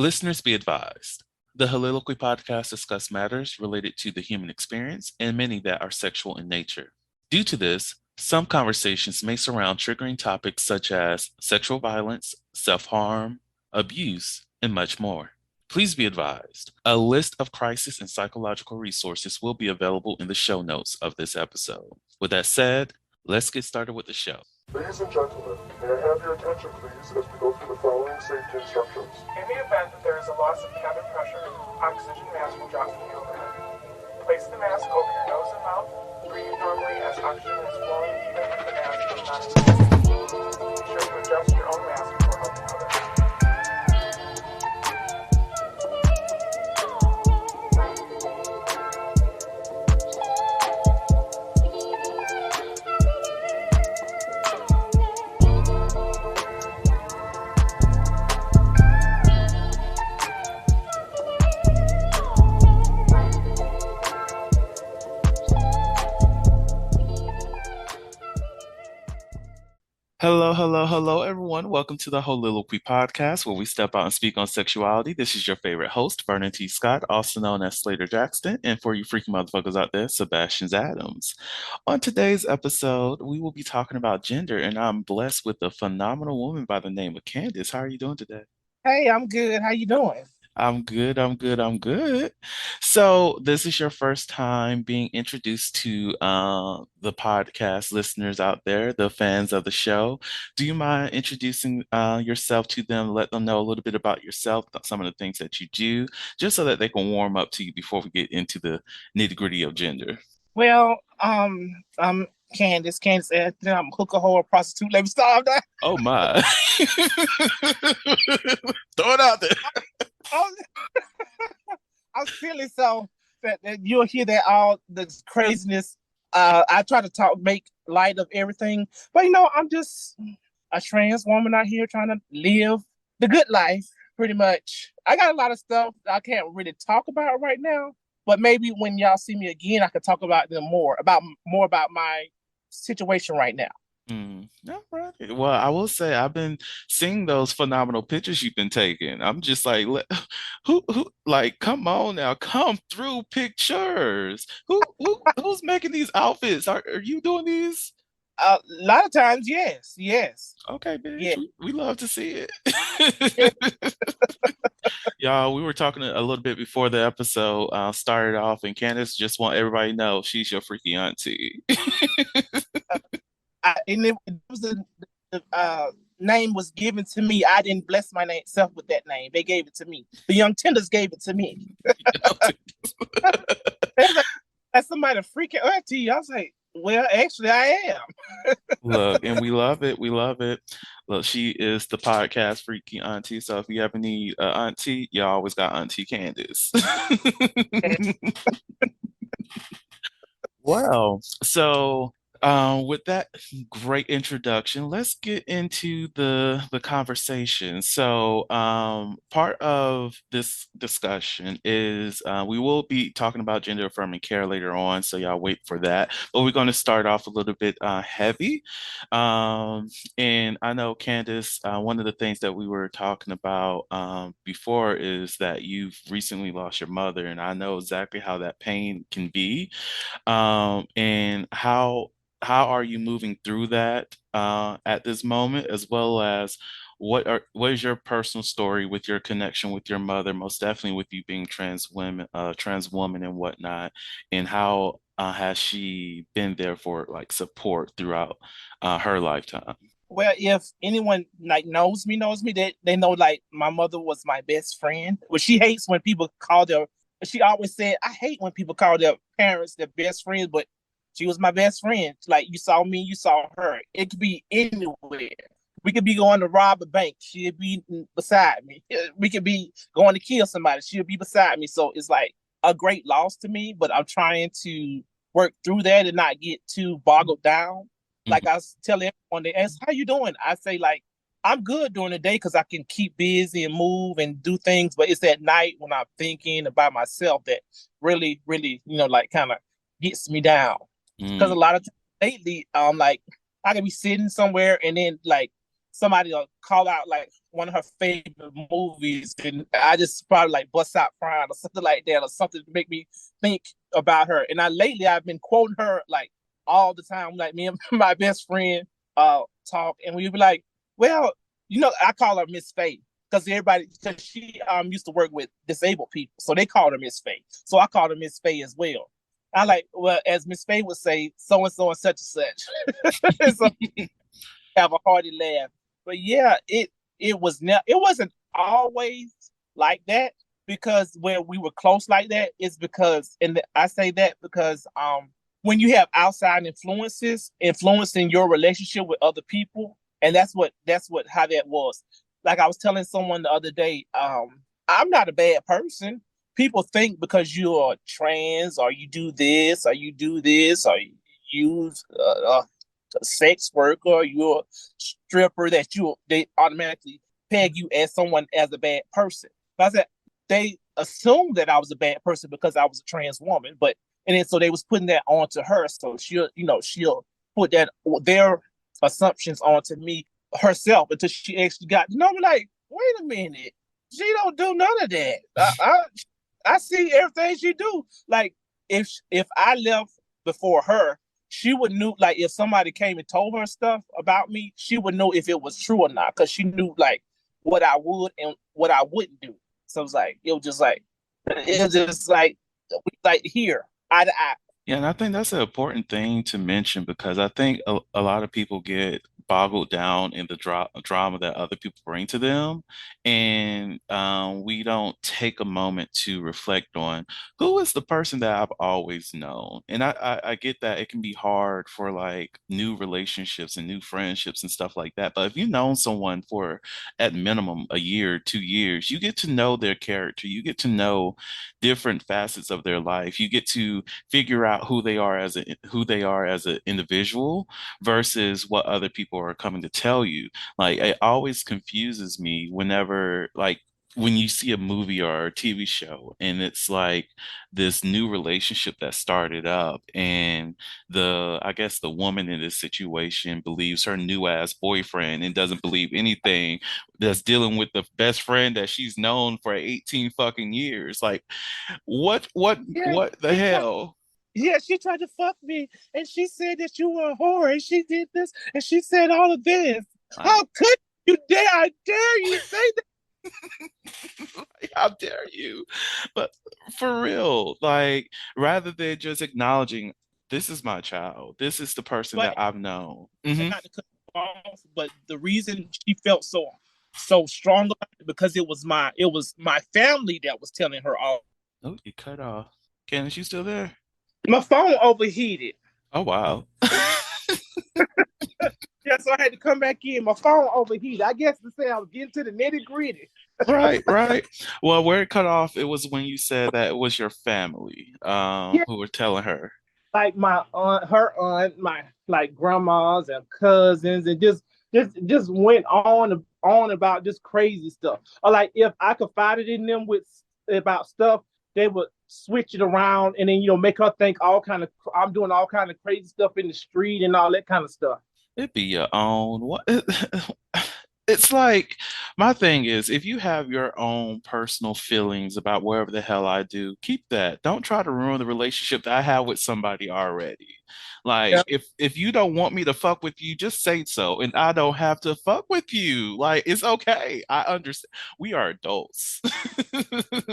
Listeners be advised. The Soliloquy podcast discuss matters related to the human experience and many that are sexual in nature. Due to this, some conversations may surround triggering topics such as sexual violence, self-harm, abuse, and much more. Please be advised, a list of crisis and psychological resources will be available in the show notes of this episode. With that said, let's get started with the show. Ladies and gentlemen, may I have your attention please as we go through the following safety instructions. In the event that there is a loss of cabin pressure, oxygen mask will drop from the overhead. Place the mask over your nose and mouth. Breathe normally as oxygen is flowing even if the mask is not in. Be sure to adjust your own mask before helping others. Hello, everyone. Welcome to the Soliloquy podcast, where we step out and speak on sexuality. This is your favorite host, Vernon T. Scott, also known as Slaytor Jackson, and for you freaky motherfuckers out there, Sebastian Adams. On today's episode, we will be talking about gender, and I'm blessed with a phenomenal woman by the name of Candace. How are you doing today? Hey, I'm good. How you doing? I'm good. So this is your first time being introduced to the podcast listeners out there, the fans of the show. Do you mind introducing yourself to them, let them know a little bit about yourself, some of the things that you do, just so that they can warm up to you before we get into the nitty-gritty of gender? Well, I'm Candace. Candace, I'm a hooker, whore, prostitute. Let me stop that. Oh my. Throw it out there. I'm feeling so that you'll hear that all the craziness. I try to make light of everything, but I'm just a trans woman out here trying to live the good life, pretty much. I got a lot of stuff I can't really talk about right now, but maybe when y'all see me again, I could talk about them more about my situation right now. All right. Well, I will say I've been seeing those phenomenal pictures you've been taking. I'm just like, like, come on now, come through pictures. Who's making these outfits? Are you doing these? A lot of times, yes. Okay, bitch. Yeah. We love to see it. Y'all, we were talking a little bit before the episode started off, and Candace just want everybody to know she's your freaky auntie. And it was the name was given to me. I didn't bless my self with that name. They gave it to me. The Young Tenders gave it to me. That's somebody freaking auntie. I was like, well, actually, I am. Look, and we love it. We love it. Look, she is the podcast freaky auntie. So if you ever need an auntie, you always got Auntie Candace. Well, so with that great introduction, let's get into the conversation. So, part of this discussion is we will be talking about gender affirming care later on, so y'all wait for that. But we're going to start off a little bit heavy. And I know, Candace, one of the things that we were talking about before is that you've recently lost your mother, and I know exactly how that pain can be, and how are you moving through that at this moment, as well as what is your personal story with your connection with your mother, most definitely with you being trans woman and whatnot, and how has she been there for like support throughout her lifetime? Well, if anyone like knows me, they know like my mother was my best friend. Well, she hates when people call their. She always said, "I hate when people call their parents their best friends," but she was my best friend. Like, you saw me, you saw her. It could be anywhere. We could be going to rob a bank. She'd be beside me. We could be going to kill somebody. She'll be beside me. So it's like a great loss to me, but I'm trying to work through that and not get too boggled down. Like I tell everyone, they ask, how you doing? I say, like, I'm good during the day because I can keep busy and move and do things. But it's at night when I'm thinking about myself that really, really, like kind of gets me down. Because a lot of times lately, like, I can be sitting somewhere and then like somebody will call out like, one of her favorite movies, and I just probably like bust out crying or something like that, or something to make me think about her. And I've been quoting her like all the time. Like me and my best friend talk, and we'd be like, well, I call her Miss Faye because she used to work with disabled people, so they called her Miss Faye. So I called her Miss Faye as well. I like, well, as Miss Faye would say, so and so and such and such. So have a hearty laugh. But yeah, it wasn't always like that, because when we were close like that, it's because, I say that because when you have outside influences influencing your relationship with other people, and that's what how that was. Like I was telling someone the other day, I'm not a bad person. People think because you're trans, or you do this, or you do this, or you use a sex worker, or you're a stripper, that they automatically peg you as someone as a bad person. I said they assumed that I was a bad person because I was a trans woman, and then so they was putting that onto her. So she'll put their assumptions onto me herself until she actually got to know me. Like, wait a minute, she don't do none of that. I see everything she do. Like if I left before her, she would know. Like if somebody came and told her stuff about me, she would know if it was true or not, because she knew like what I would and what I wouldn't do. So it was just like here, eye to eye. Yeah, and I think that's an important thing to mention because I think a lot of people get boggled down in the drama that other people bring to them. And we don't take a moment to reflect on who is the person that I've always known. And I get that it can be hard for like new relationships and new friendships and stuff like that. But if you've known someone for at minimum a year, 2 years, you get to know their character. You get to know different facets of their life. You get to figure out who they are as an individual versus what other people are coming to tell you. Like it always confuses me whenever like when you see a movie or a TV show and it's like this new relationship that started up and I guess the woman in this situation believes her new ass boyfriend and doesn't believe anything that's dealing with the best friend that she's known for 18 fucking years. Like Yeah, what the hell? yeah, she tried to fuck me, and she said that you were a whore, and she did this, and she said all of this. Like, How could you dare? I dare you say that? how dare you? But for real, like rather than just acknowledging this is my child, this is the person that But I've known. Hmm. not to cut you off, but the reason she felt so strong about it, because it was my family that was telling her all. Oh, you cut off. Candace, you still there? My phone overheated. Oh wow. Yeah, so I had to come back in. My phone overheated. I guess to say I was getting to the nitty gritty. Right, right. Well, where it cut off, it was when you said that it was your family Yeah, who were telling her. like my aunt, her aunt, my like grandmas and cousins, and just went on about just crazy stuff. Or like if I confided in them with about stuff, they would switch it around and then make her think all kind of I'm doing all kind of crazy stuff in the street and all that kind of stuff. It'd be your own. What? It's like my thing is if you have your own personal feelings about whatever the hell I do, keep that. Don't try to ruin the relationship that I have with somebody already. Like Yeah. if you don't want me to fuck with you, just say so, and I don't have to fuck with you. Like it's okay. I understand. We are adults.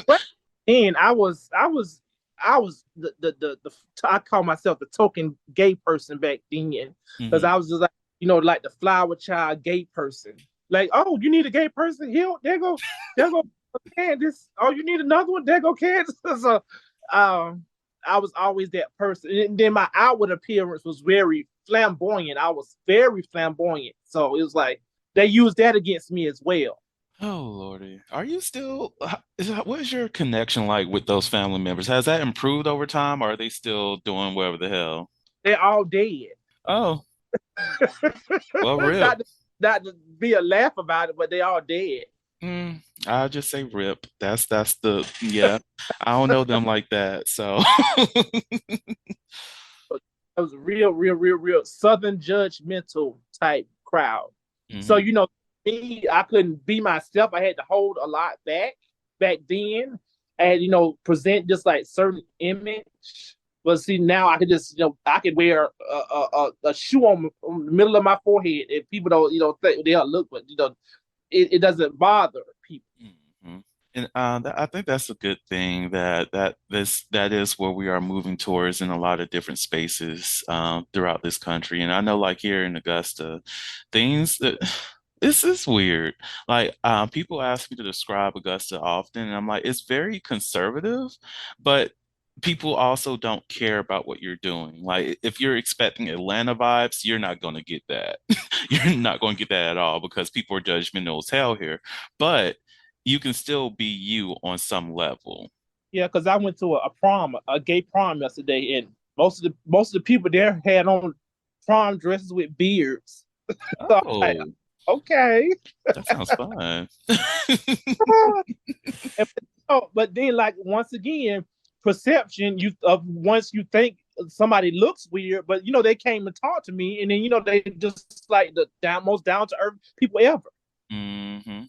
But then I was the I call myself the token gay person back then, because Mhm. I was just like like the flower child gay person. Like, oh, you need a gay person? Here, there go Candace. Oh, you need another one? There go Candace. So, um, I was always that person. And then my outward appearance was very flamboyant. I was very flamboyant. So it was like they used that against me as well. Oh Lordy, are you still? What is your connection like with those family members? Has that improved over time, or are they still doing whatever the hell? They're all dead. Oh, well, real. not to, not to be a laugh about it, but they all dead. I'll just say rip. That's the yeah. I don't know them like that, so It was a real, real, real, real Southern judgmental type crowd. So Mhm. me, I couldn't be myself. I had to hold a lot back then, and present just like certain image. But see, now I could just, I could wear a shoe on the middle of my forehead, and people don't, think they'll look, but it doesn't bother people. Mhm. And I think that's a good thing that is where we are moving towards in a lot of different spaces throughout this country. And I know, like here in Augusta, things that this is weird. Like people ask me to describe Augusta often, and I'm like, it's very conservative, but people also don't care about what you're doing. Like if you're expecting Atlanta vibes, you're not going to get that. You're not going to get that at all because people are judgmental as hell here. But you can still be you on some level. Yeah, because I went to a prom, a gay prom yesterday, and most of the people there had on prom dresses with beards. So I'm like, Oh, okay. that sounds fun. But then, like, once again, perception you of once you think somebody looks weird, but they came and talked to me, and then they just like the most down to earth people ever. hmm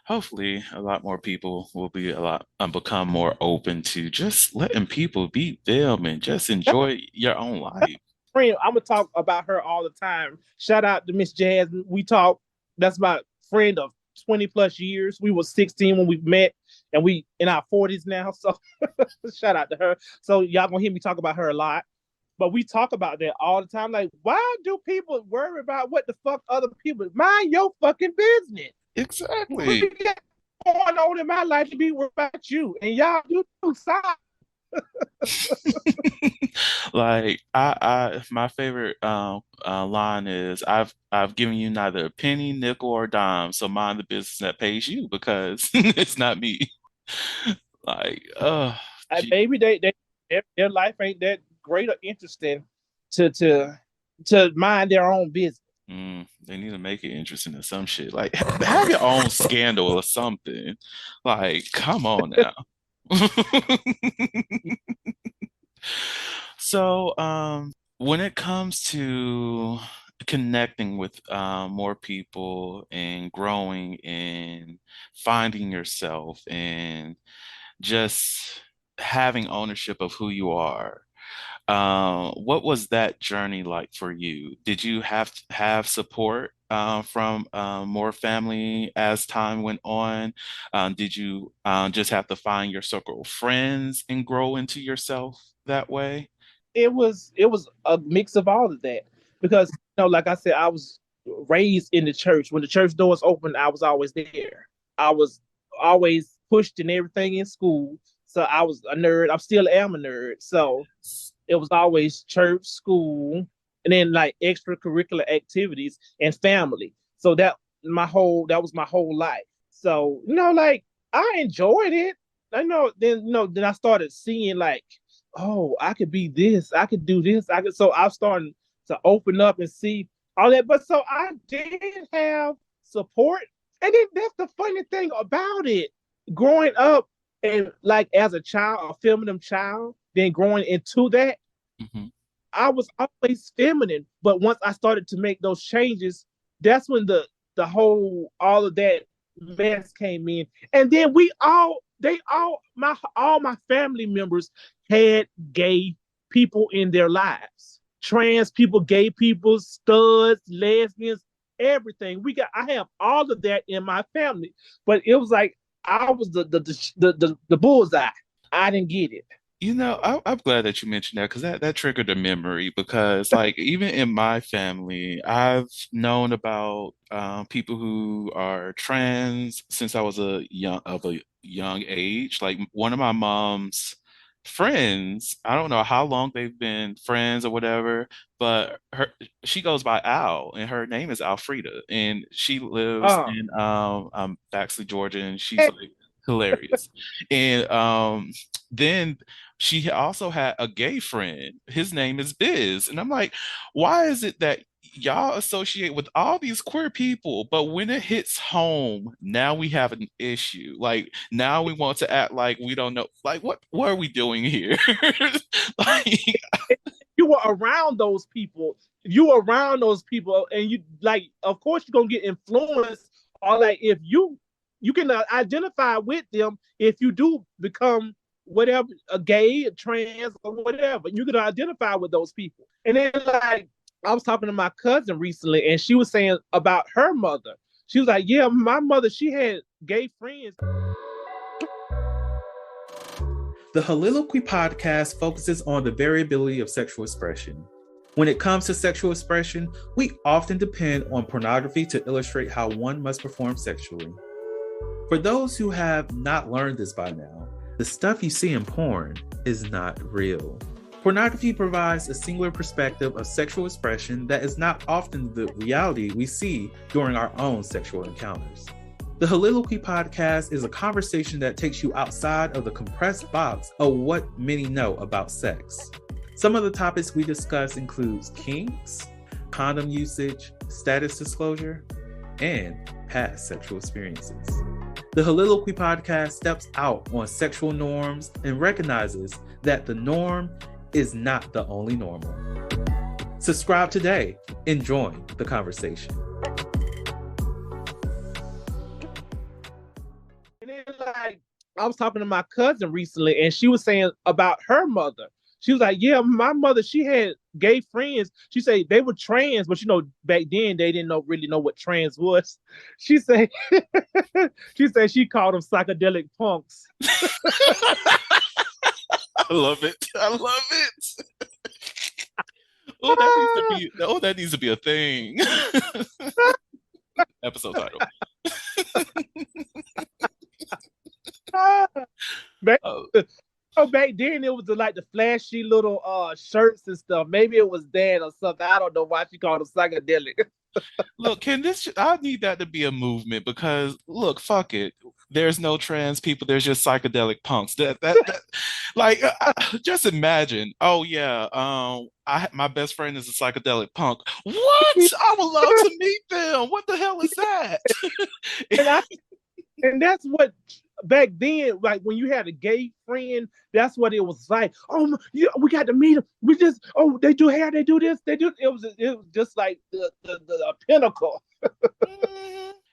Hopefully, a lot more people will be a lot become more open to just letting people be them and just That's enjoy your own life. my friend. I'm gonna talk about her all the time. Shout out to Miss Jazz. We talk. That's my friend of 20 plus years. We were 16 when we met, and we in our 40s now. So shout out to her. So y'all gonna hear me talk about her a lot. But we talk about that all the time. Like, why do people worry about what the fuck other people? Mind your fucking business. We Exactly. got going on in my life to be worried about you, and y'all do too. Stop. Like my favorite line is I've given you neither a penny, nickel, or dime, so mind the business that pays you because it's not me. Like, oh, gee. Maybe their life ain't that great or interesting to mind their own business. They need to make it interesting or some shit. Like, have your own scandal or something. Like, come on now. So, when it comes to connecting with more people and growing and finding yourself and just having ownership of who you are, what was that journey like for you? Did you have to have support from more family as time went on? Did you just have to find your circle of friends and grow into yourself that way? It was a mix of all of that because like I said, I was raised in the church. When the church doors opened, I was always there. I was always pushed in everything in school, so I was a nerd. I still am a nerd, so it was always church, school, and then like extracurricular activities and family. So that was my whole life. So like I enjoyed it. I know. Then I started seeing like, oh, I could be this, I could do this, I could. So I'm starting to open up and see all that. But so I did have support, and then that's the funny thing about it. Growing up and like as a child, a feminine child, then growing into that, Mhm. I was always feminine. But once I started to make those changes, that's when the whole all of that mess came in. And then all my family members had gay people in their lives. Trans people, gay people, studs, lesbians, everything. I have all of that in my family. But it was like I was the bullseye. I didn't get it. I'm glad that you mentioned that because that triggered a memory. Because, like, even in my family, I've known about people who are trans since I was a young age. Like, one of my mom's friends, I don't know how long they've been friends or whatever, but she goes by Al, and her name is Alfreda, and she lives Uh, in Baxley, Georgia, and she's like hilarious. And then she also had a gay friend. His name is Biz. And I'm like, why is it that y'all associate with all these queer people, but when it hits home, now we have an issue. Like now we want to act like we don't know. Like what are we doing here? Like you were around those people. You were around those people, and you like, of course, you're gonna get influenced. Or like, if you can identify with them if you do become whatever, a gay, a trans, or whatever. You can identify with those people. And then like, I was talking to my cousin recently, and she was saying about her mother. She was like, "Yeah, my mother, she had gay friends." The Holiloquy podcast focuses on the variability of sexual expression. When it comes to sexual expression, we often depend on pornography to illustrate how one must perform sexually. For those who have not learned this by now, the stuff you see in porn is not real. Pornography provides a singular perspective of sexual expression that is not often the reality we see during our own sexual encounters. The Holiloquy podcast is a conversation that takes you outside of the compressed box of what many know about sex. Some of the topics we discuss includes kinks, condom usage, status disclosure, and past sexual experiences. The Holiloquy podcast steps out on sexual norms and recognizes that the norm is not the only normal. Subscribe today and join the conversation. And then like, I was talking to my cousin recently, and she was saying about her mother. She was like, "Yeah, my mother, she had gay friends." She said they were trans, but back then they didn't really know what trans was. She said, she said she called them psychedelic punks. I love it. I love it. That needs to be a thing. Episode title. Back then it was the flashy little shirts and stuff. Maybe it was that or something. I don't know why she called them psychedelic. Look, I need that to be a movement because look, fuck it. There's no trans people. There's just psychedelic punks. Like, just imagine. Oh yeah, my best friend is a psychedelic punk. What? I would love to meet them. What the hell is that? And that's what back then, like when you had a gay friend, that's what it was like. Oh, yeah, we got to meet them. We just, they do hair, they do this, they do. It was just like the pinnacle.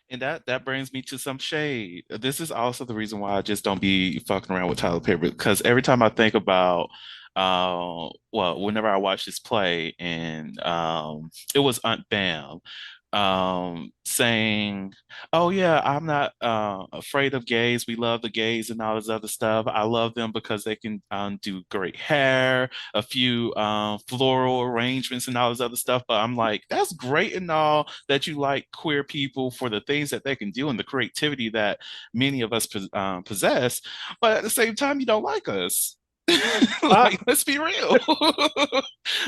And that brings me to some shade. This is also the reason why I just don't be fucking around with Tyler Perry, because every time I think about whenever I watch this play, and it was Aunt Bam saying, "Oh yeah, I'm not afraid of gays. We love the gays and all this other stuff. I love them because they can do great hair, a few floral arrangements and all this other stuff." But I'm like, that's great and all that you like queer people for the things that they can do and the creativity that many of us possess. But at the same time, you don't like us. Like, let's be real.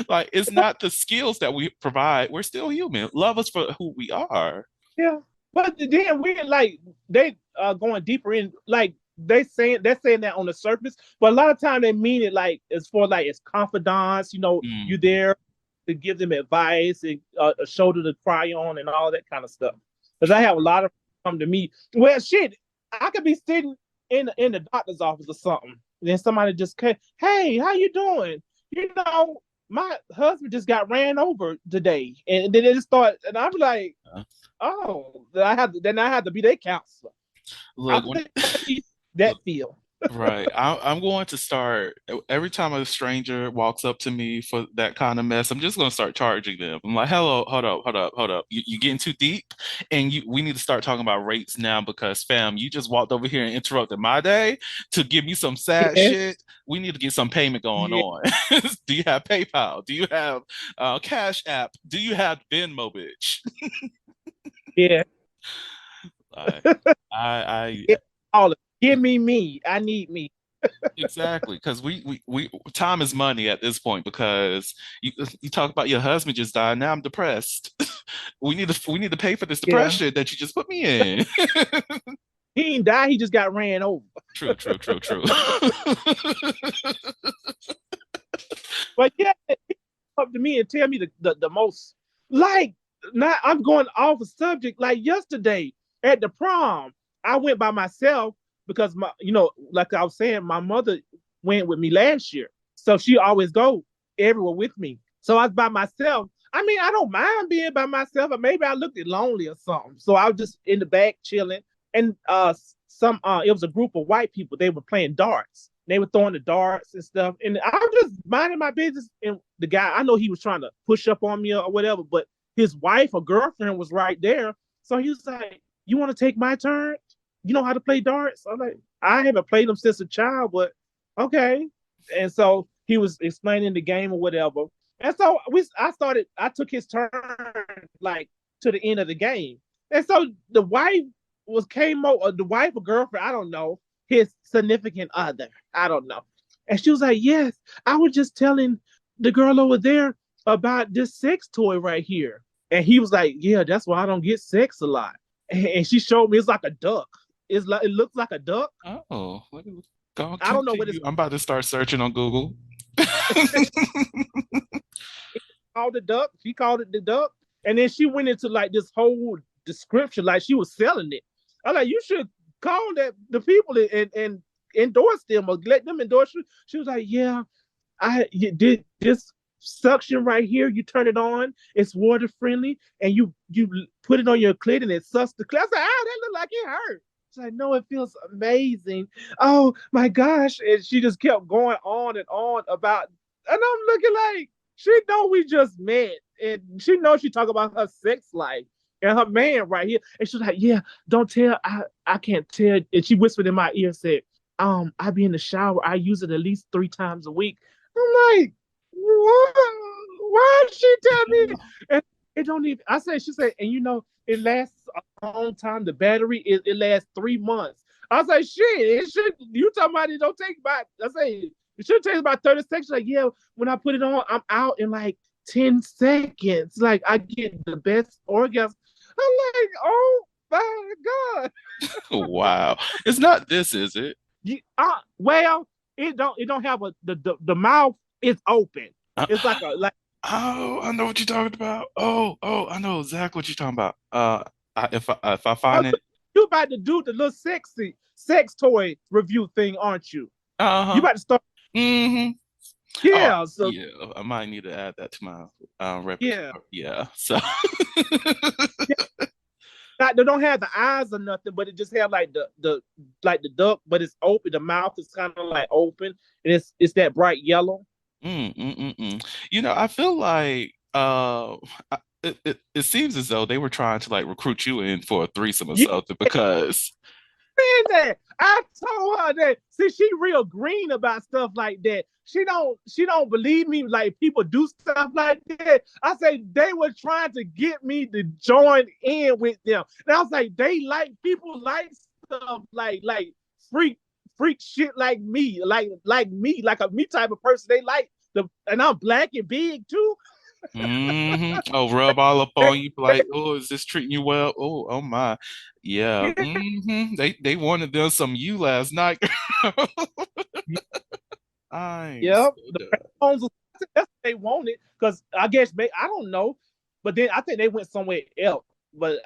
Like, it's not the skills that we provide. We're still human. Love us for who we are. Yeah, but then we like they going deeper in, like they're saying that on the surface, but a lot of time they mean it like it's for like it's confidants. You there to give them advice and a shoulder to cry on and all that kind of stuff. Because I have a lot of come to me. Well, shit, I could be sitting in the doctor's office or something. Then somebody just came, "Hey, how you doing? My husband just got ran over today." And then they just start, and I'm like, "Oh, then I have to be their counselor." Look, that feel. Right. I'm going to start every time a stranger walks up to me for that kind of mess. I'm just going to start charging them. I'm like, "Hello, hold up. You getting too deep, and we need to start talking about rates now because, fam, you just walked over here and interrupted my day to give me some sad shit. We need to get some payment going on. Do you have PayPal? Do you have Cash App? Do you have Venmo, bitch?" Yeah. I all of give me. I need me. Exactly, because we time is money at this point. Because you talk about your husband just died. Now I'm depressed. we need to pay for this depression that you just put me in. He didn't die. He just got ran over. True. But yeah, he come up to me and tell me the most, like, not, I'm going off the subject. Like yesterday at the prom, I went by myself because like I was saying, my mother went with me last year, so she always go. everywhere with me. So I was by myself. I mean, I don't mind being by myself, but maybe I looked lonely or something. So I was just in the back chilling. And it was a group of white people. They were playing darts. They were throwing the darts and stuff. And I was just minding my business. And the guy, I know he was trying to push up on me or whatever, but his wife or girlfriend was right there. So he was like, "You want to take my turn? You know how to play darts?" I'm like, "I haven't played them since a child, but okay." And so he was explaining the game or whatever. And so I took his turn like to the end of the game. And so the wife the wife or girlfriend, I don't know, his significant other, I don't know. And she was like, "Yes, I was just telling the girl over there about this sex toy right here." And he was like, "Yeah, that's why I don't get sex a lot." And she showed me it's like a duck. It looks like a duck. Oh, let me go I don't know what it's continue. I'm about to start searching on Google. called the duck. She called it the duck. And then she went into like this whole description, like she was selling it. I was like, "You should call the people and endorse them or let them endorse you." She was like, "Yeah, you did this suction right here. You turn it on, it's water friendly, and you put it on your clit and it sucks the clit." I was like, "Oh, that looked like it hurt." She's like, "No, it feels amazing. Oh my gosh." And she just kept going on and on about, and I'm looking like, she know we just met, and she knows she talk about her sex life and her man right here. And she's like, "Yeah, don't tell. I can't tell." And she whispered in my ear, said, "I be in the shower. I use it at least 3 times a week." I'm like, "What? Why did she tell me?" And it don't even. She said, "And it lasts a long time. The battery it lasts 3 months." I was like, "Shit, it should." You talking about it don't take about? I say it should take about 30 seconds. Like, yeah, when I put it on, I'm out in like 10 seconds. Like, I get the best orgasm. I'm like, "Oh my God." Wow. It's not this, is it? Well, it don't have the mouth is open. Uh, It's like oh, I know what you're talking about. Oh, I know exactly what you're talking about. If I oh, find it, you about to do the little sexy sex toy review thing, aren't you? You uh-huh. about to start? Mm-hmm. Oh, Yeah. So yeah. I might need to add that to my yeah, repertoire. Yeah. So yeah. They don't have the eyes or nothing, but it just have like the duck, but it's open. The mouth is kind of like open, and it's that bright yellow. I feel like it seems as though they were trying to like recruit you in for a threesome or Yeah, something because that. I told her that. See, she real green about stuff like that. She don't believe me. Like people do stuff like that. I say they were trying to get me to join in with them. And I was like, they like people like stuff like freak freak shit like me, like me, like a me type of person. They like and I'm black and big too. Oh, rub all up on you, like, oh, is this treating you well? Oh my, yeah. They wanted them some you last night, girl. I'm Yeah, so the done. phones. That's what they wanted because I guess I don't know, but then I think they went somewhere else. But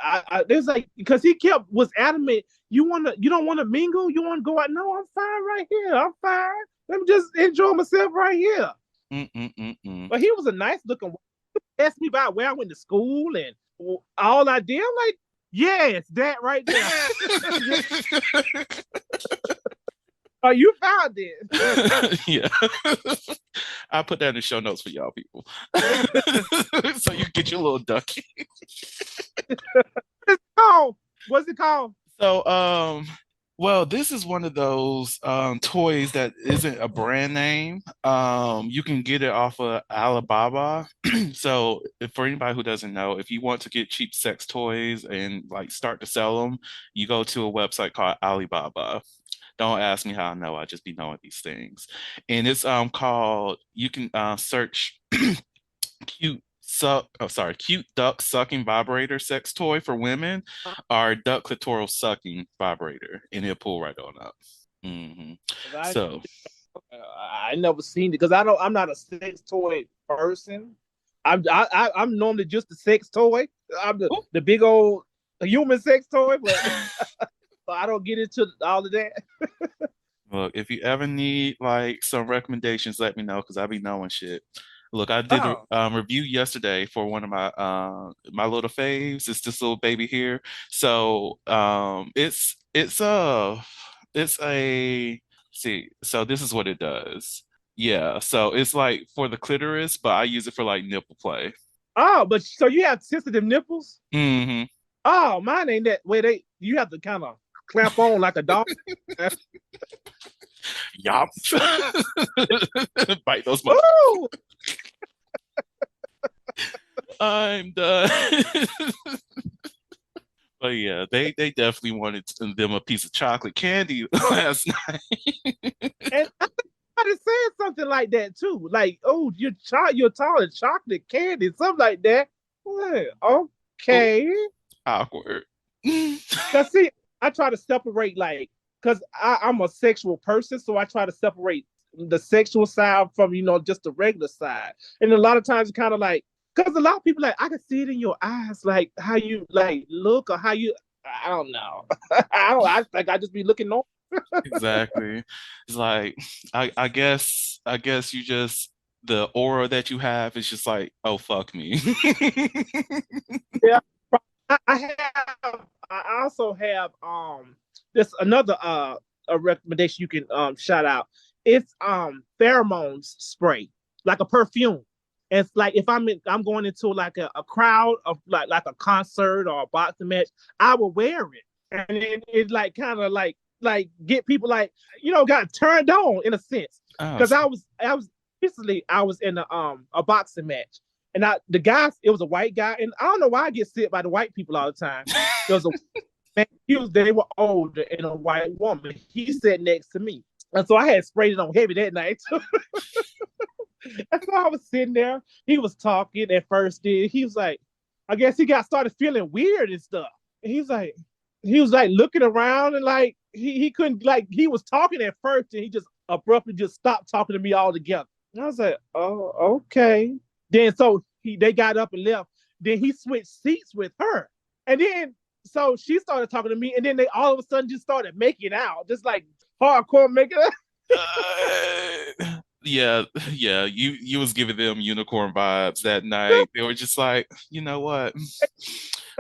there's like because he was adamant. You don't want to mingle. You want to go out? No, I'm fine right here. I'm fine. Let me just enjoy myself right here. Mm-mm-mm-mm. But he was a nice looking. Asked me about where I went to school and all I did. I'm like, yes, that right there. Oh, you found it. Yeah. I'll put that in the show notes for y'all people. So you get your little ducky. Oh, what's it called? So, well, this is one of those toys that isn't a brand name. You can get it off of Alibaba. So, for anybody who doesn't know, if you want to get cheap sex toys and like start to sell them, you go to a website called Alibaba. Don't ask me how I know. I just be knowing these things. And it's called. You can search cute duck sucking vibrator sex toy for women or duck clitoral sucking vibrator, and it'll pull right on up. hmm I So, I never seen it because I'm not a sex toy person. I'm normally just a sex toy. I'm oh, the big old human sex toy, but I don't get into all of that. look, if you ever need like some recommendations, let me know because I be knowing shit. Look, I did a Oh, review yesterday for one of my little faves. It's this little baby here. So it's a see. So this is what it does. Yeah. So it's like for the clitoris, but I use it for like nipple play. oh, but so you have sensitive nipples? Hmm. Oh, mine ain't that way. You have to kind of clamp on like a dog. Yup. Bite those. Ooh, I'm done. But yeah, they definitely wanted them a piece of chocolate candy last night. and I said something like that too. Like, oh, you're tall and chocolate candy, something like that. Oh, Okay. awkward. Cause see, I try to separate like, cause I'm a sexual person, so I try to separate the sexual side from just the regular side. And a lot of times, kind of like, cause a lot of people like I can see it in your eyes, like how you like look or how you. I don't know. I don't. I think I just be looking normal. Exactly. It's like I guess you just the aura that you have is just like, oh fuck me. Yeah. I have. I also have. There's another a recommendation you can shout out. It's pheromones spray, like a perfume. It's like if I'm going into like a crowd of like a concert or a boxing match, I will wear it, and it like kind of like get people like got turned on in a sense Oh, because I was recently I was in a boxing match, and the guy, it was a white guy, and I don't know why I get sick by the white people all the time. There was a man, they were older, and a white woman. He sat next to me, and so I had sprayed it on heavy that night. And so I was sitting there. He was talking at first. He was like, I guess he got started feeling weird and stuff. And he was like looking around and like he couldn't, like he was talking at first and he just abruptly just stopped talking to me altogether. And I was like, oh, okay. Then so they got up and left. Then he switched seats with her. And then so she started talking to me, and then they all of a sudden just started making out, just like hardcore making out. yeah, yeah. You was giving them unicorn vibes that night. They were just like, you know what?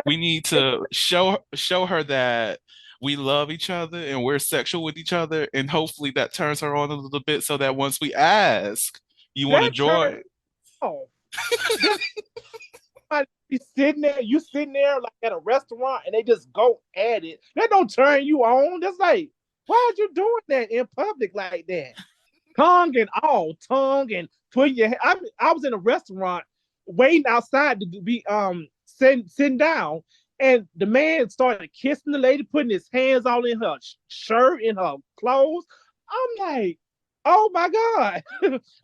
We need to show her that we love each other and we're sexual with each other, and hopefully that turns her on a little bit so that once we ask, you want to That turned join. off. That's somebody be sitting there, you sitting there like at a restaurant, and they just go at it. That don't turn you on. That's like, why are you doing that in public like that? Tongue and all, tongue and putting your. I was in a restaurant waiting outside to be sitting down, and the man started kissing the lady, putting his hands all in her shirt, in her clothes. I'm like, oh my god,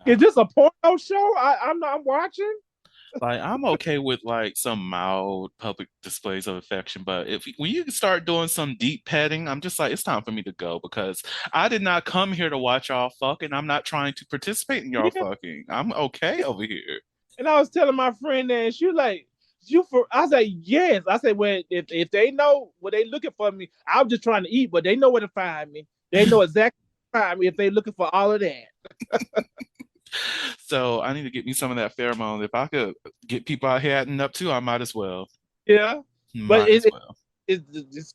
is this a porno show? I'm watching. Like I'm okay with like some mild public displays of affection, but if when you start doing some deep petting, I'm just like, it's time for me to go because I did not come here to watch y'all fuck, and I'm not trying to participate in y'all Yeah. fucking. I'm okay over here. And I was telling my friend that, and she was like, you for I said, yes. I said, well, if they know what they looking for me, I was just trying to eat, but they know where to find me. They know exactly where to find me if they looking for all of that. So I need to get me some of that pheromone. If I could get people out here acting up too, I might as well. Yeah. But Might as well. it's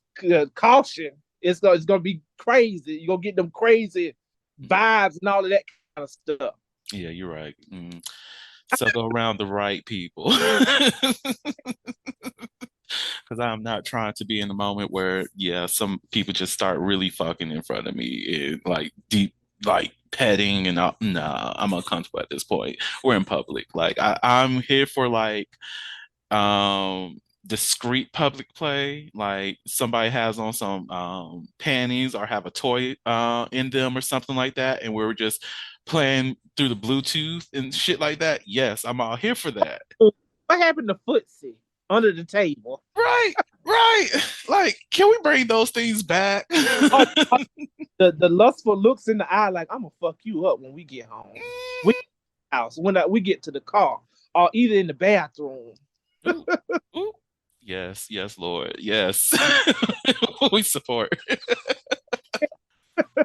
caution. It's gonna be crazy. You're gonna get them crazy vibes and all of that kind of stuff. Yeah, you're right. So go around the right people. Because I'm not trying to be in the moment where, yeah, some people just start really fucking in front of me and like deep, like petting and nah, I'm uncomfortable at this point. We're in public. Like I'm here for like discreet public play, like somebody has on some panties or have a toy in them or something like that, and we're just playing through the Bluetooth and shit like that. Yes, I'm all here for that. What happened to footsie under the table? Right, right. Like, can we bring those things back? Oh, the lustful looks in the eye, like I'm gonna fuck you up when we get home. We house when we get to the car, or either in the bathroom. Ooh, ooh. Yes, yes, Lord. Yes. We support.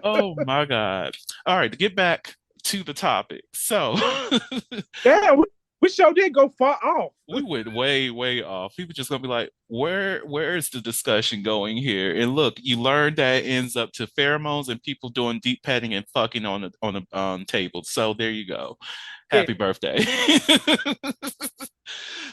Oh my God. All right, to get back to the topic. So Yeah, we sure did go far off. we went way, way off. People just gonna be like, where is the discussion going here? And look, you learned that it ends up to pheromones and people doing deep petting and fucking on a table. So there you go. Yeah. Happy birthday.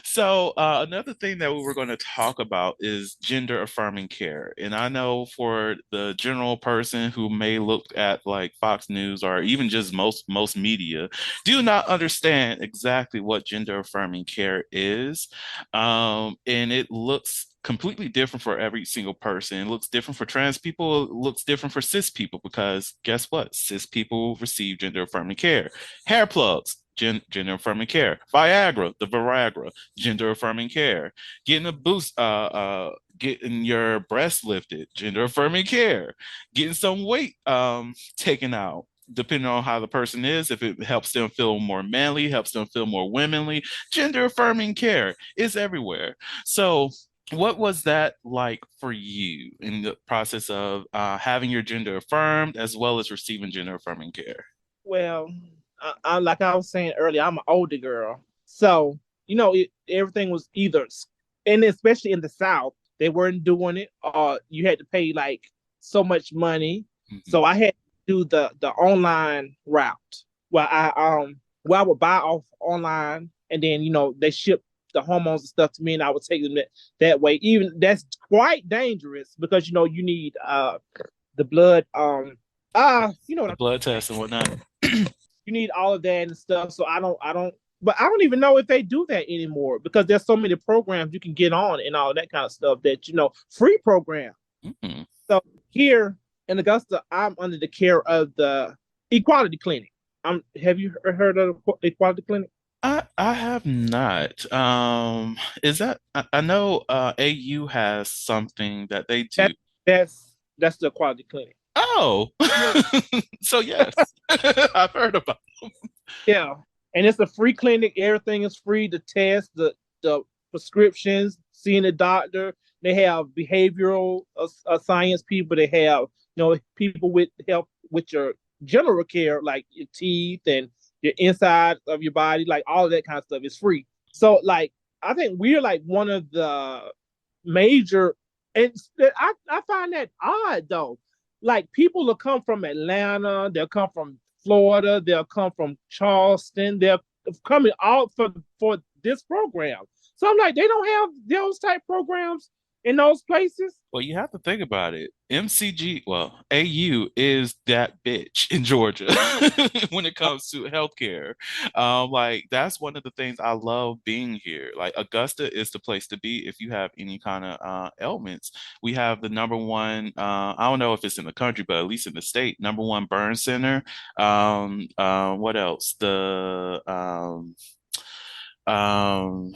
So, another thing that we were going to talk about is gender affirming care. And I know for the general person who may look at like Fox News or even just most media, do not understand exactly what gender affirming care is. And it looks completely different for every single person. It looks different for trans people, it looks different for cis people because guess what? Cis people receive gender affirming care. Hair plugs, gender affirming care. Viagra, the Viagra, gender affirming care. Getting a boost, getting your breast lifted, gender affirming care. Getting some weight taken out. Depending on how the person is, if it helps them feel more manly, helps them feel more womanly, gender affirming care is everywhere. So, what was that like for you in the process of having your gender affirmed as well as receiving gender affirming care? Well, I like I was saying earlier, I'm an older girl, so everything was either, and especially in the South, they weren't doing it, or you had to pay like so much money. Mhm. So I had to do the online route where I would buy off online, and then they ship the hormones and stuff to me, and I would take them that way. Even that's quite dangerous because you need the blood The blood test and whatnot. you need all of that and stuff. So but I don't even know if they do that anymore because there's so many programs you can get on and all that kind of stuff that free program. Mhm. So here in Augusta, I'm under the care of the Equality Clinic. Have you heard of the Equality Clinic? I have not. Is that I know AU has something that they do. That that's the Equality Clinic. Oh, so yes, I've heard about. Yeah, and it's a free clinic. Everything is free. The test, the prescriptions, seeing the doctor. They have behavioral science people. They have people with help with your general care, like your teeth and your inside of your body, like all of that kind of stuff is free. So like I think we're like one of the major, and I find that odd though. Like people will come from Atlanta, they'll come from Florida, they'll come from Charleston, they're coming out for this program. So I'm like, they don't have those type programs in those places. Well, you have to think about it. MCG, well, AU is that bitch in Georgia when it comes to healthcare. Like that's one of the things I love being here. Like Augusta is the place to be if you have any kind of ailments. We have the number one. I don't know if it's in the country, but at least in the state, number one burn center. What else?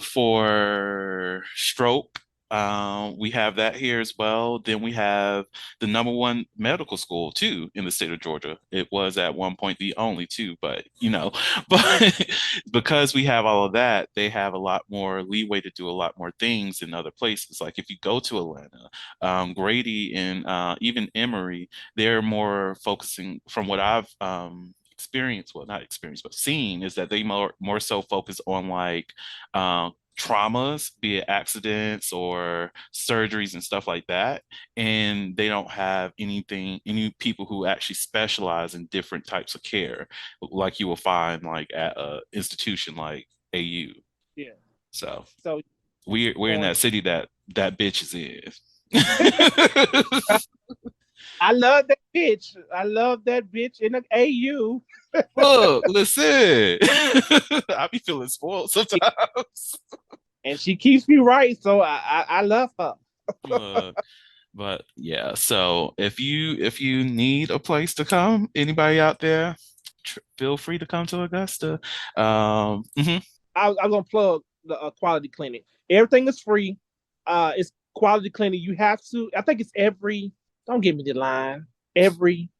For stroke. We have that here as well. Then we have the number one medical school too in the state of Georgia. It was at one point the only two, but but because we have all of that, they have a lot more leeway to do a lot more things in other places. Like if you go to Atlanta, Grady and even Emory, they're more focusing from what I've experienced, well, not experienced, but seen is that they more so focus on like traumas, be it accidents or surgeries and stuff like that. And they don't have any people who actually specialize in different types of care, like you will find like at a institution like AU. Yeah. So So we're in going, that city that bitch is in. I love that bitch. I love that bitch in the AU. Look, listen. I be feeling spoiled sometimes. And she keeps me right, so I love her. Uh, but yeah, so if you need a place to come, anybody out there, feel free to come to Augusta. Mhm. I'm gonna plug the quality clinic. Everything is free. It's quality clinic. You have to. I think it's every. Don't give me the line. Every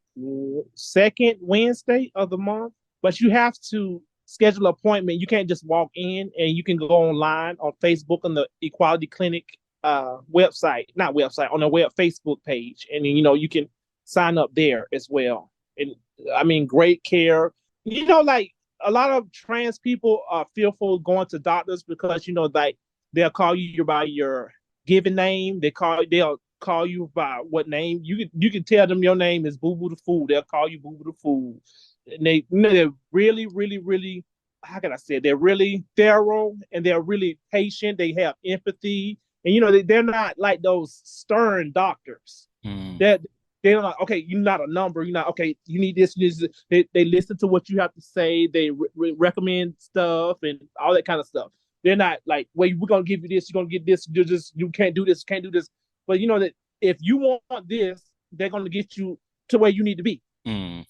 second Wednesday of the month, but you have to schedule an appointment. You can't just walk in, and you can go online on Facebook on the Equality Clinic website, not website, on the web Facebook page, and then you can sign up there as well. And I mean, great care. like a lot of trans people are fearful going to doctors because like they'll call you by your given name. They'll call you by what name. You can tell them your name is Boo Boo the Fool. They'll call you Boo Boo the Fool. And they're really, really, really, how can I say it? They're really thorough and they're really patient. They have empathy. And they're not like those stern doctors. Mm. That they're like, okay, you're not a number. You're not okay. You need this. You need this. They listen to what you have to say. They recommend stuff and all that kind of stuff. They're not like, well, we're gonna give you this. You're gonna get this. You can't do this. Can't do this. But that if you want this, they're gonna get you to where you need to be. Mm.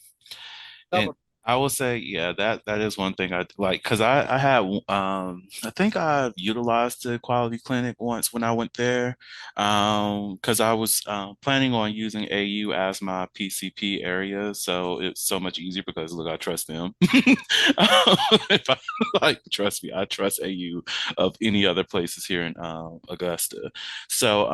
And So, I will say, yeah, that is one thing I like because I had I think I utilized the quality clinic once when I went there because I was planning on using AU as my PCP area, so it's so much easier because look, I trust them. If I, like, trust me, I trust AU of any other places here in Augusta. So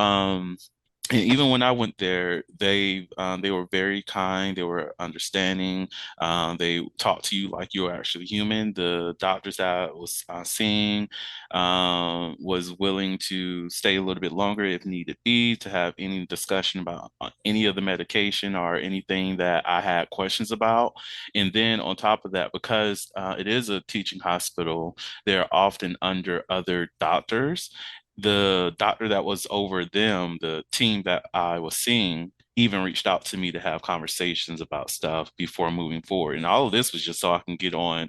and even when I went there, they were very kind. They were understanding. They talked to you like you were actually human. The doctors that I was seeing was willing to stay a little bit longer if needed be to have any discussion about any of the medication or anything that I had questions about. And then on top of that, because it is a teaching hospital, they're often under other doctors. The doctor that was over them, the team that I was seeing, even reached out to me to have conversations about stuff before moving forward. And all of this was just so I can get on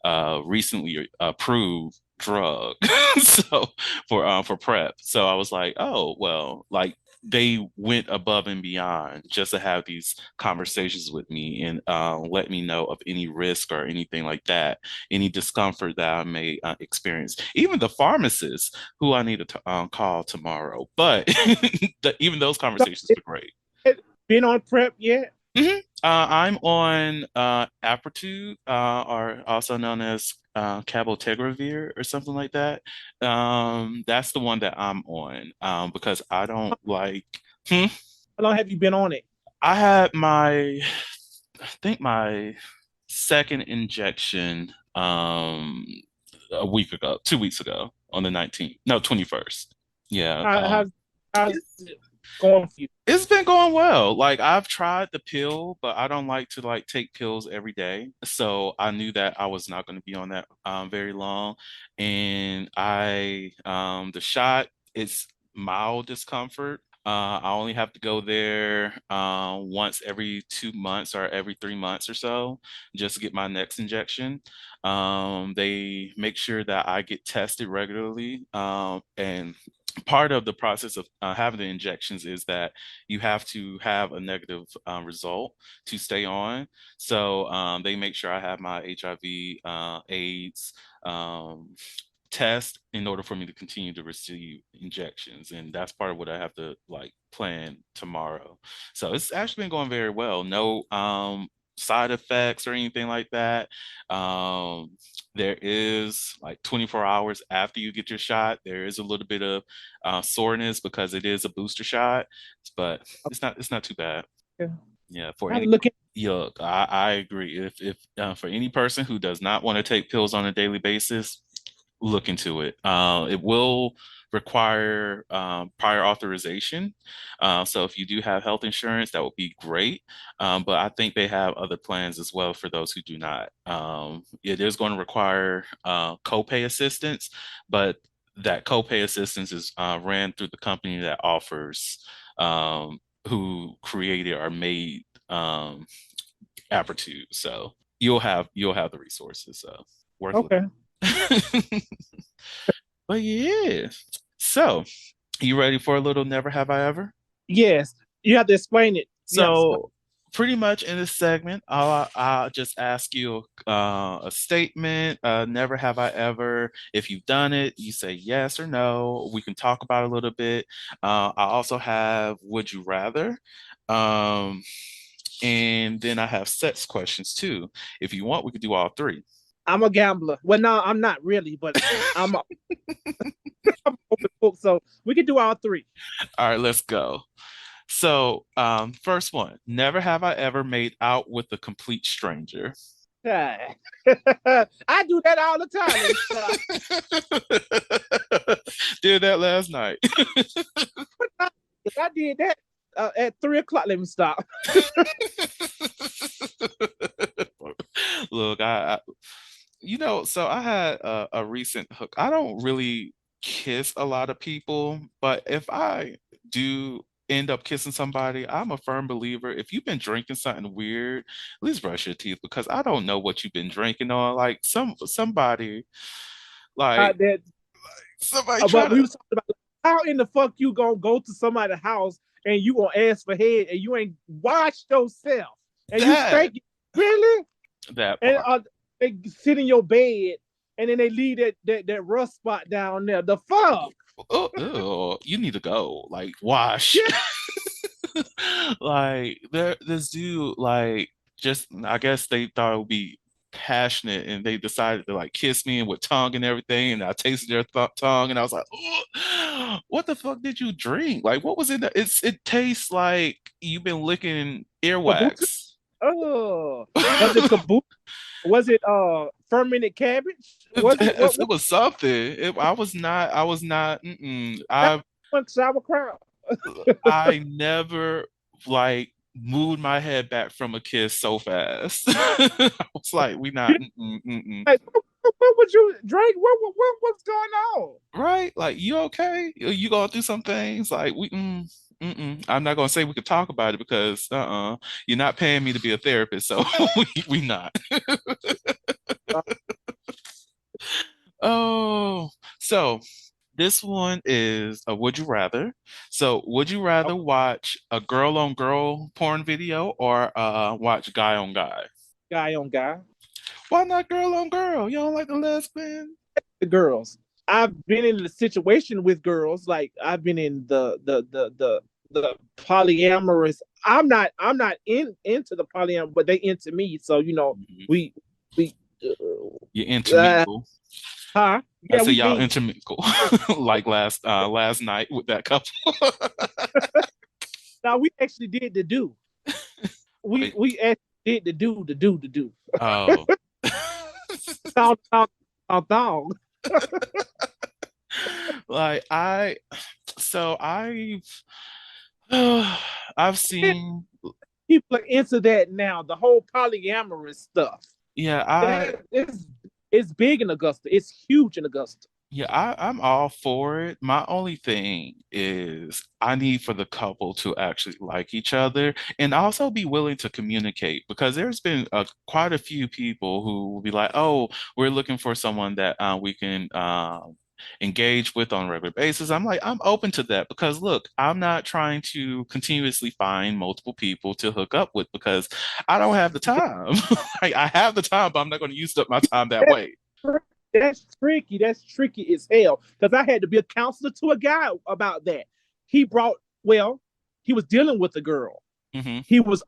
a recently approved drug. So for prep. So I was like, oh well, like they went above and beyond just to have these conversations with me and let me know of any risk or anything like that, any discomfort that I may experience. Even the pharmacist who I need to call tomorrow, but even those conversations were great. been on prep yet? Mhm. I'm on Apretude, or also known as cabotegravir or something like that. That's the one that I'm on because I don't like. Hmm? How long have you been on it? I had I think my second injection a week ago, 2 weeks ago on the 19th, no, 21st. Yeah. How's it going for you? It's been going well. Like I've tried the pill, but I don't like to like take pills every day. So I knew that I was not going to be on that very long. And the shot, it's mild discomfort. I only have to go there once every 2 months or every 3 months or so just to get my next injection. They make sure that I get tested regularly. And part of the process of having the injections is that you have to have a negative result to stay on. So they make sure I have my HIV, AIDS test in order for me to continue to receive injections. And that's part of what I have to like plan tomorrow. So it's actually been going very well. No side effects or anything like that. Um, there is like 24 hours after you get your shot, there is a little bit of soreness because it is a booster shot, but it's not too bad. Yeah. Yeah, for I have to any look in. yuck, I agree. If for any person who does not want to take pills on a daily basis, look into it. It will require prior authorization. So if you do have health insurance, that would be great. But I think they have other plans as well for those who do not. It is going to require copay assistance, but that copay assistance is ran through the company that offers, who created or made Aperture. So you'll have the resources. So worth Okay. it. But yeah. So, you ready for a little never have I ever? Yes. You have to explain it. You have to explain. So, pretty much in this segment, I'll just ask you a statement. Never have I ever. If you've done it, you say yes or no. We can talk about it a little bit. I also have would you rather. Um, and then I have sex questions too. If you want, we could do all three. I'm a gambler. Well, no, I'm not really, but I'm a, I'm an open book, so we can do all three. All right, let's go. So, first one, never have I ever made out with a complete stranger. Yeah. I do that all the time. Did that last night. I did that at 3 o'clock. Let me stop. Look, so I had a recent hook. I don't really kiss a lot of people, but if I do end up kissing somebody, I'm a firm believer. If you've been drinking something weird, at least brush your teeth because I don't know what you've been drinking on. Like like That, somebody try but we to was talking about how in the fuck you gonna go to somebody's house and you gonna ask for head and you ain't washed yourself and you that stink really that and part. they sit in your bed and then they leave that rust spot down there. The fuck? Oh, ew, you need to go. Like wash. Yeah. Like this dude, like just I guess they thought it would be passionate, and they decided to like kiss me and with tongue and everything, and I tasted their tongue, and I was like, "Ugh, what the fuck did you drink? Like, what was in the? It tastes like you've been licking Kabuki? earwax." Oh, was it kabuki? Was it fermented cabbage? Was it what? It was something. I was not. I was not. Mm-mm. Sauerkraut? I never like moved my head back from a kiss so fast. I was like, we not Like, what would you drink? What's going on? right. Like, you okay? You going through some things? Like I'm not gonna say we could talk about it because you're not paying me to be a therapist, so we not. Uh, Oh, so this one is a would you rather. So, would you rather watch a girl on girl porn video or watch guy on guy? Guy on guy. Why not girl on girl? You don't like the lesbian? The girls. I've been in the situation with girls. Like I've been in the polyamorous. I'm not into the polyamorous, but they into me. So Mhm. we we You uh, intermingle. huh? I Yeah, said we y'all meet. intermingle like last night with that couple. Now we actually did the do. We Wait, we actually did the do. oh. Thong, thong, thong, thong. Like so I've seen People are into that now. The whole polyamorous stuff. yeah, I That it's big in Augusta. It's huge in Augusta. yeah, I'm all for it. My only thing is I need for the couple to actually like each other and also be willing to communicate because there's been quite a few people who will be like, "Oh, we're looking for someone that we can engage with on a regular basis." I'm like, I'm open to that because look, I'm not trying to continuously find multiple people to hook up with because I don't have the time. Like, I have the time, but I'm not going to use up my time that way. That's tricky. That's tricky as hell. Because I had to be a counselor to a guy about that. He brought, well, he was dealing with a girl. Hmm. He was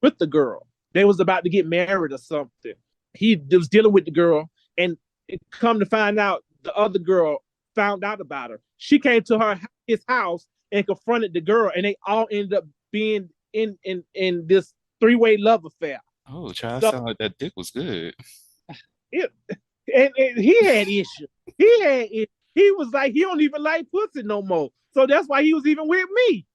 with the girl. They was about to get married or something. He was dealing with the girl, and it come to find out, the other girl found out about her. She came to his house and confronted the girl, and they all ended up being in this three-way love affair. Oh, child, So sound like that dick was good. it, and he had issues. He had it. He was like, he don't even like pussy no more. So that's why he was even with me.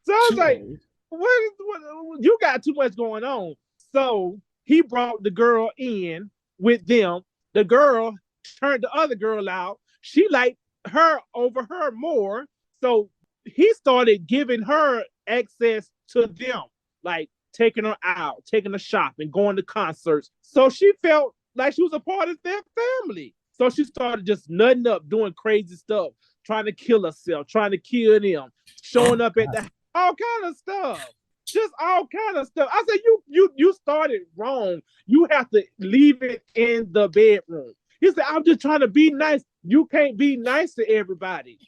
So I was like, Sure. what you got too much going on. So he brought the girl in with them. The girl turned the other girl out. She liked her over her more. So he started giving her access to them, like taking her out, taking her shopping, going to concerts. So she felt like she was a part of their family. So she started just nutting up, doing crazy stuff, trying to kill herself, trying to kill them, showing up at the all kind of stuff. Just all kind of stuff. I said, you started wrong. You have to leave it in the bedroom. He said, I'm just trying to be nice. You can't be nice to everybody.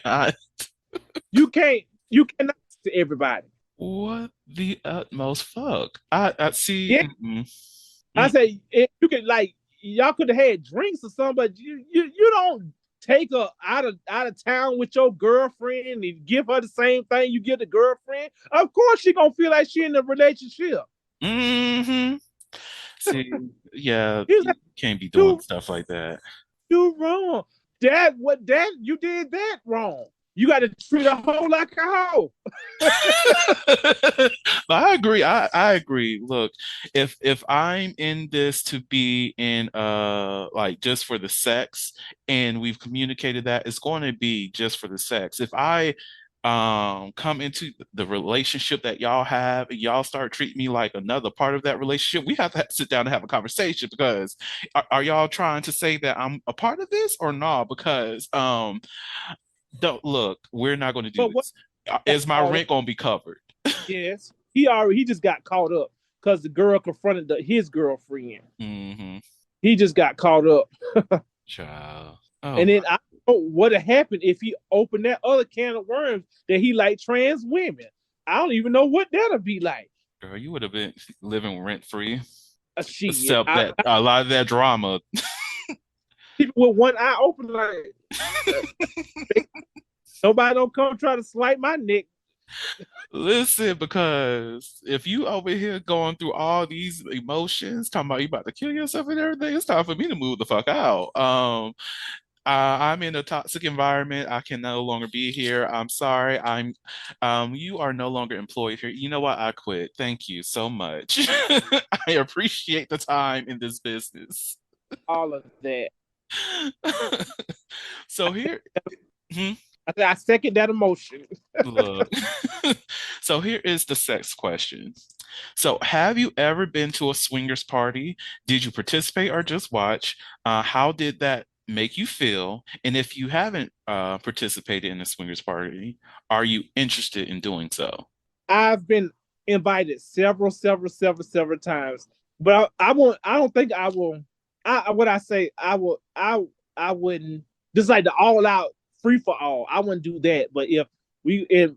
God. You cannot to everybody. What the utmost fuck? I see. Yeah. I say you could like y'all could have had drinks or something, but you don't take her out of town with your girlfriend and give her the same thing you give the girlfriend. Of course she gonna feel like she in a relationship. Mm-hmm. See, yeah, He's you like, can't be doing you stuff like that. you wrong. Dad, you did that wrong. You got to treat a hoe like a hoe. But I agree. I agree. Look, if I'm in this to be in like just for the sex and we've communicated that it's going to be just for the sex. If I come into the relationship that y'all have and y'all start treating me like another part of that relationship, we have to sit down and have a conversation because are y'all trying to say that I'm a part of this or not? Because don't look, we're not going to do But what this. got Is my caught up? rent going to be covered? Yes, he just got caught up because the girl confronted his girlfriend. Mm-hmm. He just got caught up, Child. Oh and my then I don't know what would happen if he opened that other can of worms that he like trans women. I don't even know what that'll be like. girl, you would have been living rent free. Shit, Except that a lot of that drama. people with one eye open, like uh, nobody don't come try to slight my neck. Listen, because if you over here going through all these emotions, talking about you about to kill yourself and everything, it's time for me to move the fuck out. I'm in a toxic environment. I can no longer be here. I'm sorry. You are no longer employed here. You know what? I quit. Thank you so much. I appreciate the time in this business. All of that. So here, hmm, I second that emotion. look. So here is the sex question. So have you ever been to a swingers party? Did you participate or just watch? How did that make you feel? And if you haven't participated in a swingers party, are you interested in doing so? I've been invited several times, but I won't. I don't think I will. What I say, I will. I wouldn't just like the all out free for all. I wouldn't do that. But if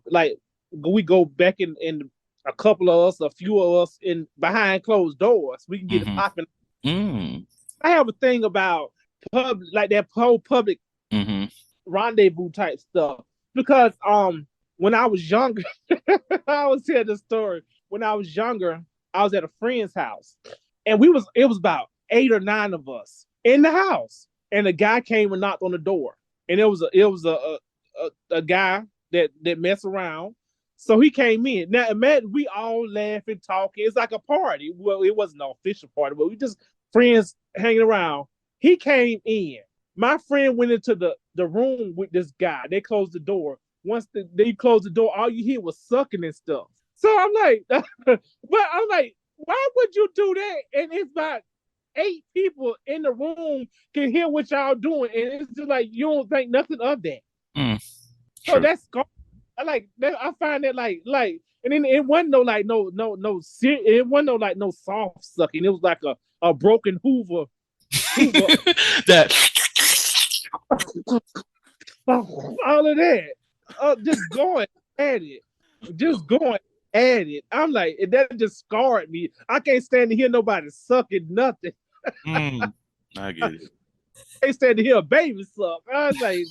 like we go back in a couple of us, a few of us in behind closed doors, we can get it Mm-hmm. popping. Mm. I have a thing about like that whole public Mm-hmm. rendezvous type stuff because when I was younger, I always tell this story. When I was younger, I was at a friend's house, and it was about 8 or 9 of us in the house, and a guy came and knocked on the door, and it was a guy that messed around. So he came in. Now imagine we all laughing, talking. It's like a party. Well, it wasn't an official party, but we just friends hanging around. He came in. My friend went into the room with this guy. They closed the door. Once they closed the door, all you hear was sucking and stuff. So I'm like, but I'm like, why would you do that? And it's about 8 people in the room can hear what y'all doing, and it's just like you don't think nothing of that. Mm. So True. that's I like that. I find that and then it wasn't no like it wasn't no like no soft sucking. It was like a broken Hoover, That all of that. Just going at it, just going at it. I'm like, that just scarred me. I can't stand to hear nobody sucking nothing. mm, I get it. I can't stand to hear a baby suck. I was like,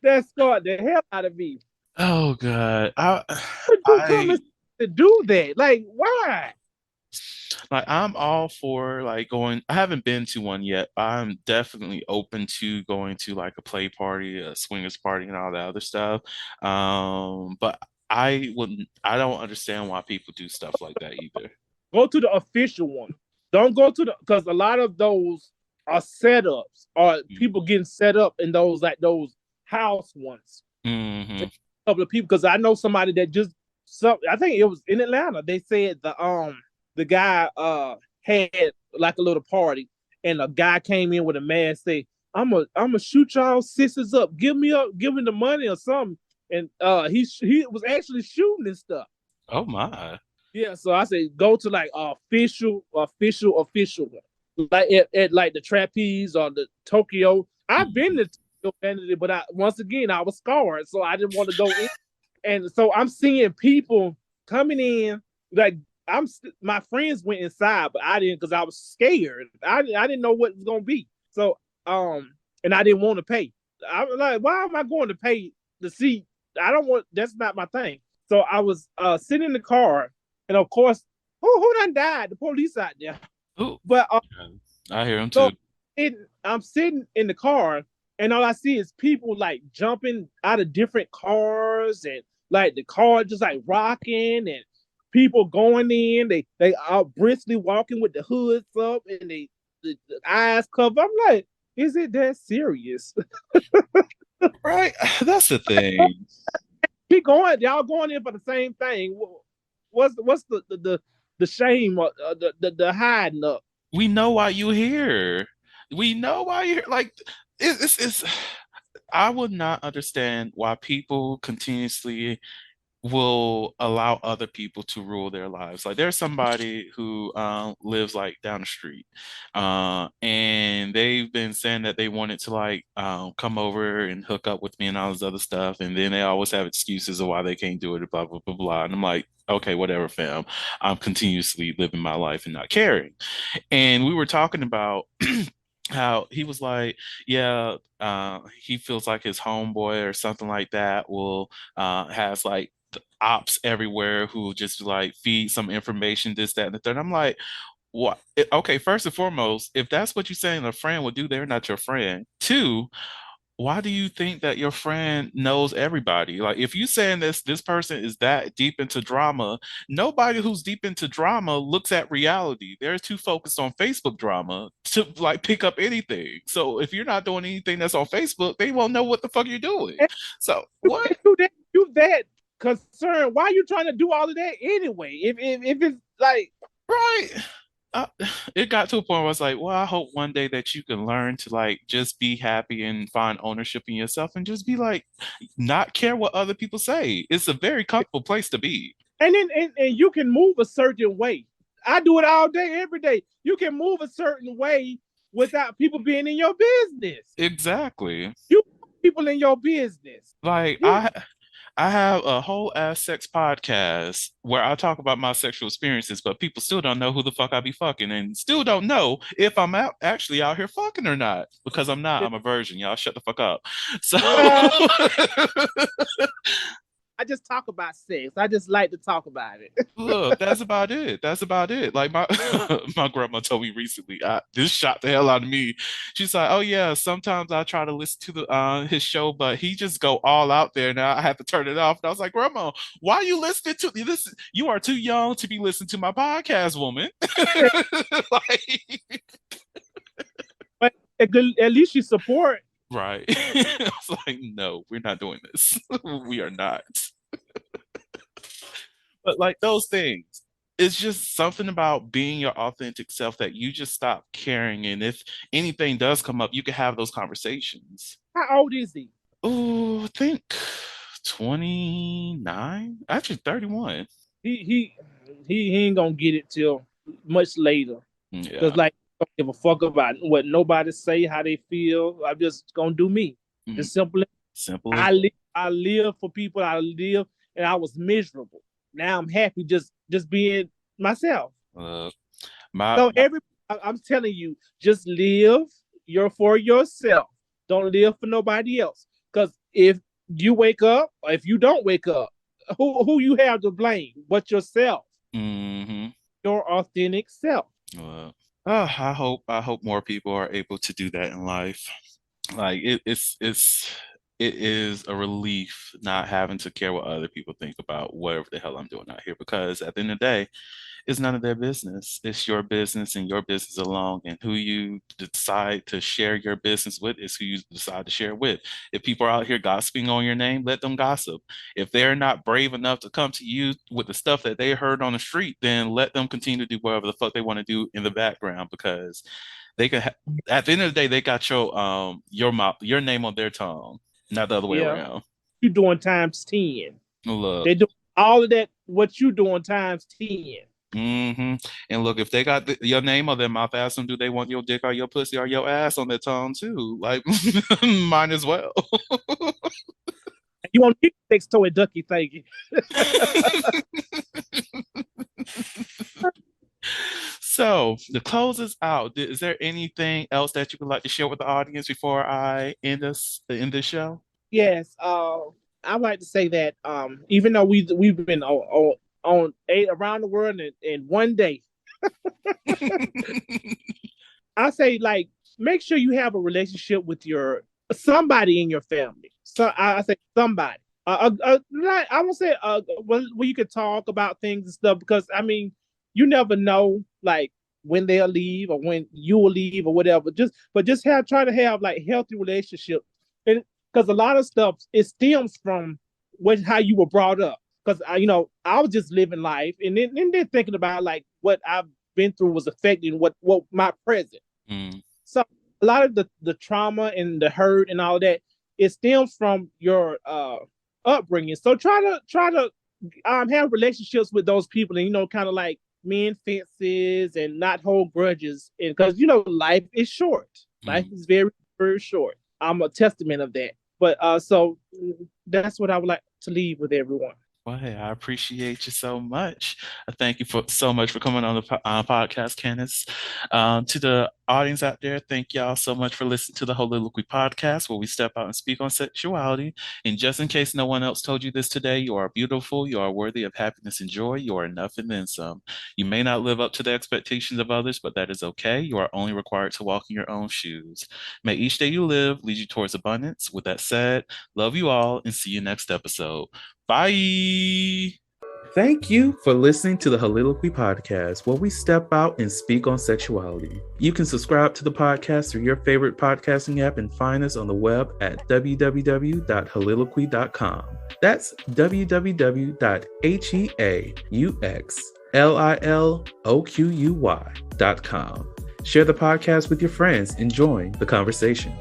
that scarred the hell out of me. Oh God. Would you come I and to do that? Like, why? like I'm all for like going. I haven't been to one yet. I'm definitely open to going to like a play party, a swingers party, and all that other stuff. But I wouldn't. I don't understand why people do stuff like that either. Go to the official one. Don't go to because a lot of those are setups or people getting set up in those like those house ones. Mm-hmm. A couple of people because I know somebody that just I think it was in Atlanta. They said the guy had like a little party and a guy came in with a mask say I'm gonna shoot y'all sisters up. Give me the money or something. And he was actually shooting and stuff. Oh my. Yeah, so I say go to like official like at like the trapeze or the Tokyo. I've been to Tokyo Vanity, but once again I was scarred, so I didn't want to go in. And so I'm seeing people coming in like my friends went inside, but I didn't because I was scared. I didn't know what it was gonna be. So and I didn't want to pay. I was like, why am I going to pay the seat? I don't want. That's not my thing. So I was sitting in the car, and of course, who done died? The police out there. Ooh, But I hear him so too. I'm sitting in the car, and all I see is people like jumping out of different cars, and like the car just like rocking, and people going in. They are briskly walking with the hoods up, and the eyes covered. I'm like, is it that serious? Right. That's the thing. Keep going. Y'all going in for the same thing. What's the shame or the hiding up? We know why you here. We know why you're like it's I would not understand why people continuously will allow other people to rule their lives. Like there's somebody who lives like down the street, and they've been saying that they wanted to like come over and hook up with me and all this other stuff, and then they always have excuses of why they can't do it, blah blah blah blah. And I'm like, okay, whatever, fam. I'm continuously living my life and not caring. And we were talking about how he was like, yeah, he feels like his homeboy or something like that will has like ops everywhere who just like feed some information, this, that, and the third. I'm like, what? Okay, first and foremost, if that's what you're saying a friend would do, they're not your friend. Two, why do you think that your friend knows everybody? Like if you saying this person is that deep into drama, nobody who's deep into drama looks at reality. They're too focused on Facebook drama to like pick up anything. So if you're not doing anything that's on Facebook, they won't know what the fuck you're doing. And So what? you that concerned? Why are you trying to do all of that anyway? If it's like Right. uh, it got to a point where I was like, well, I hope one day that you can learn to like just be happy and find ownership in yourself and just be like, not care what other people say. It's a very comfortable place to be. and then and you can move a certain way. I do it all day, every day. You can move a certain way without people being in your business. Exactly. You people in your business. Like You I have a whole ass sex podcast where I talk about my sexual experiences, but people still don't know who the fuck I be fucking and still don't know if I'm actually out here fucking or not because I'm not. I'm a virgin. Y'all shut the fuck up. So I just talk about sex. I just like to talk about it. look, that's about it. That's about it. Like my my grandma told me recently, this shot the hell out of me. She's like, "Oh yeah, sometimes I try to listen to the his show, but he just go all out there. Now I have to turn it off." And I was like, "Grandma, why are you listening to this? You are too young to be listening to my podcast, woman." Like, But at least you support. right. I was like, "No, we're not doing this. We are not." But like those things, it's just something about being your authentic self that you just stop caring. And if anything does come up, you can have those conversations. How old is he? Oh, I think 29, actually 31. He he ain't gonna get it till much later. Yeah. Cause like I don't give a fuck about what nobody say, how they feel. I'm just gonna do me. Mhm. Just simple. Simple as I live for people. I live, and I was miserable. Now I'm happy just being myself. uh, my, So I'm telling you, just live for yourself. Don't live for nobody else. Because if you wake up, or if you don't wake up, who you have to blame but yourself, mhm. your authentic self. I hope more people are able to do that in life. Like it is a relief not having to care what other people think about whatever the hell I'm doing out here because at the end of the day, it's none of their business. It's your business and your business alone. And who you decide to share your business with is who you decide to share with. If people are out here gossiping on your name, let them gossip. If they're not brave enough to come to you with the stuff that they heard on the street, then let them continue to do whatever the fuck they want to do in the background because they can. At the end of the day, they got your mouth, your name on their tongue, not the other way Yeah. around. You doing times 10. Look. They do all of that, what you doing times 10. Hmm. And look, if they got your name on their mouth, ask them, do they want your dick or your pussy or your ass on their tongue too? Like, might as well. You want to sex toy ducky, thank you. So, to close us out, is there anything else that you would like to share with the audience before I end this show? Yes. I like to say that even though we've been on eight around the world in one day, I say like make sure you have a relationship with your somebody in your family. So I say somebody. Not, I won't say where you could talk about things and stuff because I mean you never know like when they'll leave or when you will leave or whatever. Just have try to have like healthy relationships and because a lot of stuff it stems from how you were brought up. Because I was just living life and then thinking about like what I've been through was affecting what my present. Mm. So a lot of the trauma and the hurt and all that it stems from your upbringing. So try to have relationships with those people and kind of like mend fences and not hold grudges. And because life is short. Life is very, very short. I'm a testament of that. But so that's what I would like to leave with everyone. Well, hey, I appreciate you so much. I thank you so much for coming on the podcast, Candace. To the audience out there, thank y'all so much for listening to the Soliloquy podcast, where we step out and speak on sexuality. And just in case no one else told you this today, you are beautiful, you are worthy of happiness and joy, you are enough and then some. You may not live up to the expectations of others, but that is okay. You are only required to walk in your own shoes. May each day you live lead you towards abundance. With that said, love you all and see you next episode. Bye. Thank you for listening to the Soliloquy podcast, where we step out and speak on sexuality. You can subscribe to the podcast through your favorite podcasting app and find us on the web at www.soliloquy.com. That's www.heauxliloquy.com. Share the podcast with your friends and join the conversation.